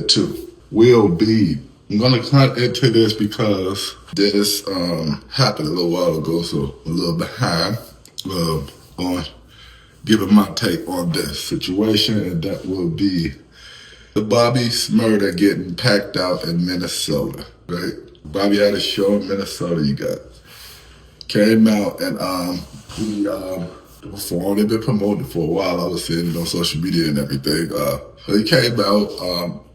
Two will be, I'm gonna cut into this because this happened a little while ago, so a little behind on giving my take on this situation, and that will be the Bobby Shrmurda getting packed out in Minnesota, right? Bobby had a show in Minnesota, you guys. Came out and he performed. They've been promoting for a while. I was seeing it on social media and everything. He came out.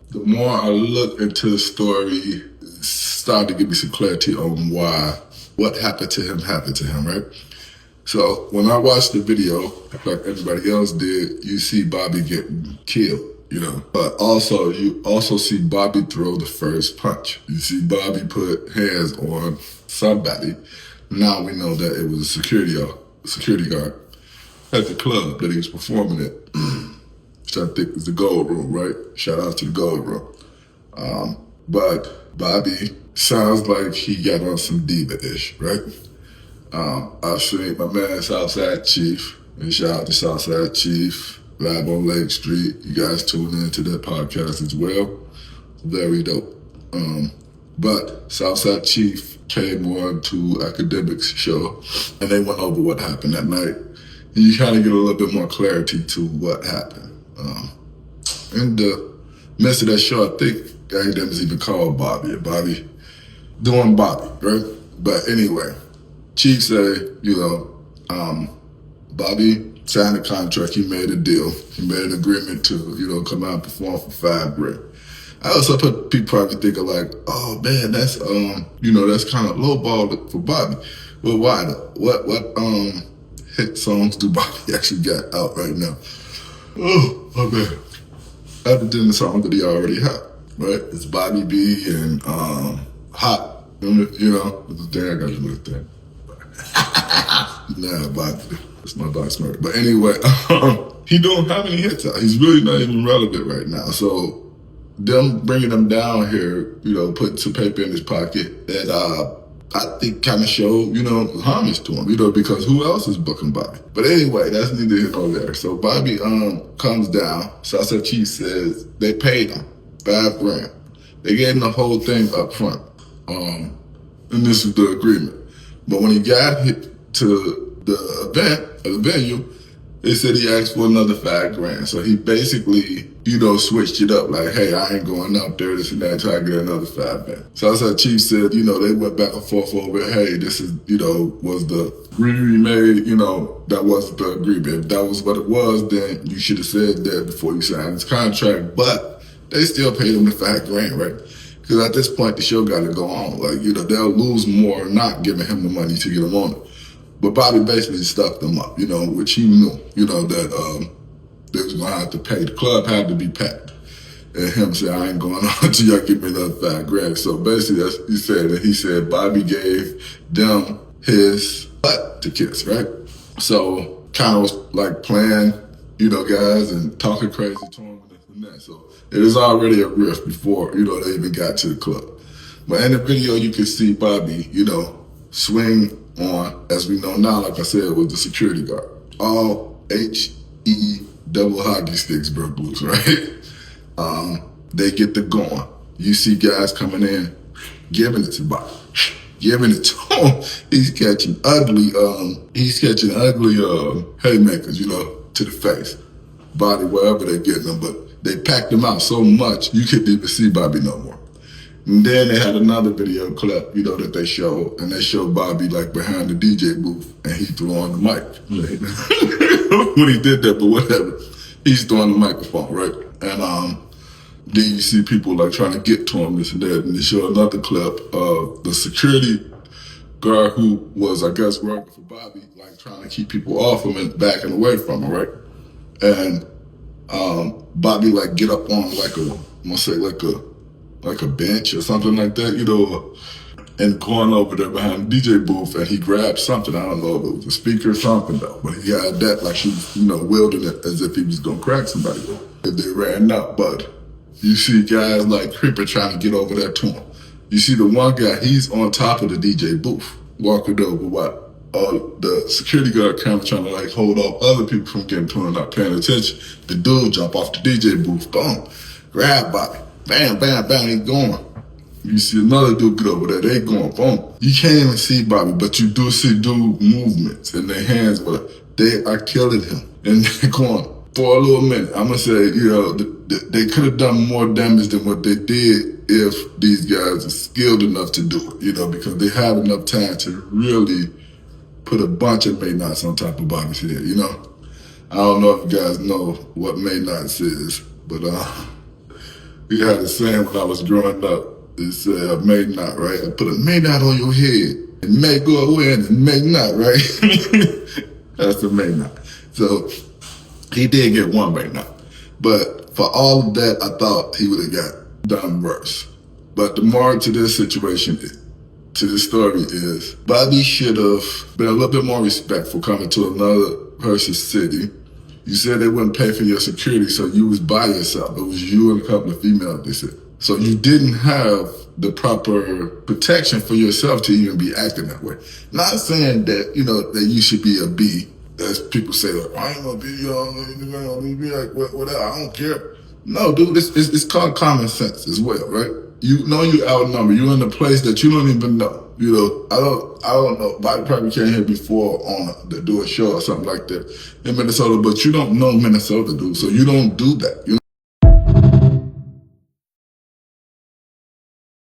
The more I look into the story, it started to give me some clarity on why what happened to him, right? So when I watched the video, like everybody else did, you see Bobby getting killed, you know. But also, you also see Bobby throw the first punch. You see Bobby put hands on somebody. Now we know that it was a security guard at the club that he was performing at. Which I think is the Gold Room, right? Shout out to the Gold Room. But Bobby sounds like he got on some diva-ish, right? I seen my man Southside Chief, and shout out to Southside Chief, live on Lake Street. You guys tune into that podcast as well. Very dope. But Southside Chief came on to Academics show, and they went over what happened that night. And you kind of get a little bit more clarity to what happened. In the midst of that show, I think Academics even called Bobby, and Bobby doing Bobby, right? But anyway, Chief said, Bobby signed a contract, he made a deal, he made an agreement to, come out and perform for $5,000. I also put people probably thinking like, oh man, that's that's kind of lowball for Bobby. Well, why though? What hit songs do Bobby actually got out right now? Oh, my man. Other than the song that he already had, right? It's Bobby B and Hot. Dang, I got to look at that. Nah, Bobby. That's my Bobby Shrmurda. But anyway, he don't have any hits out. He's really not even relevant right now. So them bringing him down here, putting some paper in his pocket, that I think kind of showed, homage to him, because who else is booking Bobby? But anyway, that's neither here nor there. So Bobby comes down. Southside Chief says they paid him $5,000. They gave him the whole thing up front. And this is the agreement. But when he got hit to the event, the venue, they said he asked for another $5,000. So he basically, switched it up. Like, hey, I ain't going out there, this and that, until I get another $5,000. So Southside Chief said, they went back and forth over, hey, this is, was the agreement we made, that wasn't the agreement. If that was what it was, then you should have said that before you signed this contract. But they still paid him the $5,000, right? Because at this point, the show got to go on. Like, they'll lose more not giving him the money to get him on it. But Bobby basically stuffed them up, which he knew, that they was going to have to pay. The club had to be packed. And him said, I ain't going on until y'all give me another $5,000. So basically, that's he said Bobby gave them his butt to kiss, right? So kind of was like playing, guys, and talking crazy to him and this and that. So it was already a rift before, they even got to the club. But in the video, you can see Bobby, swing on, as we know now, like I said, with the security guard. All HE double hockey sticks, bro, blues, right? They get the going. You see guys coming in, giving it to Bobby, giving it to him. He's catching ugly haymakers, to the face, body, wherever they're getting them. But they packed him out so much, you couldn't even see Bobby no more. And then they had another video clip, that they showed, and they showed Bobby like behind the DJ booth, and he threw on the mic. When he did that, but whatever, he's throwing the microphone, right? And then you see people like trying to get to him, this and that, and they show another clip of the security guard who was, I guess, working for Bobby, like trying to keep people off him and backing away from him, right? And Bobby like get up on like a bench or something like that, and going over there behind the DJ booth, and he grabbed something. I don't know if it was a speaker or something though, but he had that like he was, wielding it as if he was gonna crack somebody if they ran up. But you see guys like creeping trying to get over there to him. You see the one guy, he's on top of the DJ booth, walking over the security guard kind of trying to like hold off other people from getting to him, not paying attention. The dude jump off the DJ booth, boom, grab Bobby, Bam, bam, bam, he going. You see another dude get over there, they going, boom. You can't even see Bobby, but you do see dude movements and their hands, but they are killing him. And they're going, for a little minute, I'm gonna say, you know, they could have done more damage than what they did if these guys are skilled enough to do it, you know, because they have enough time to really put a bunch of Maynots on top of Bobby's head, you know? I don't know if you guys know what Maynots is, but we had a saying when I was growing up. It said, Maynot, right? I put a Maynot on your head and may go away and may not, right? That's the Maynot. So he did get one Maynot. But for all of that, I thought he would have got done worse. But the moral to this situation, to this story is, Bobby should have been a little bit more respectful coming to another person's city. You said they wouldn't pay for your security, so you was by yourself. It was you and a couple of females, they said. So you didn't have the proper protection for yourself to even be acting that way. Not saying that, you know, that you should be a B, as people say, like, I ain't gonna be, you know, be like, whatever, I don't care. No, dude, it's called common sense as well, right? You know you outnumbered. You're in a place that you don't even know. You know, I don't know. Bobby probably came here before to do a show or something like that in Minnesota, but you don't know Minnesota, dude. So you don't do that. You know?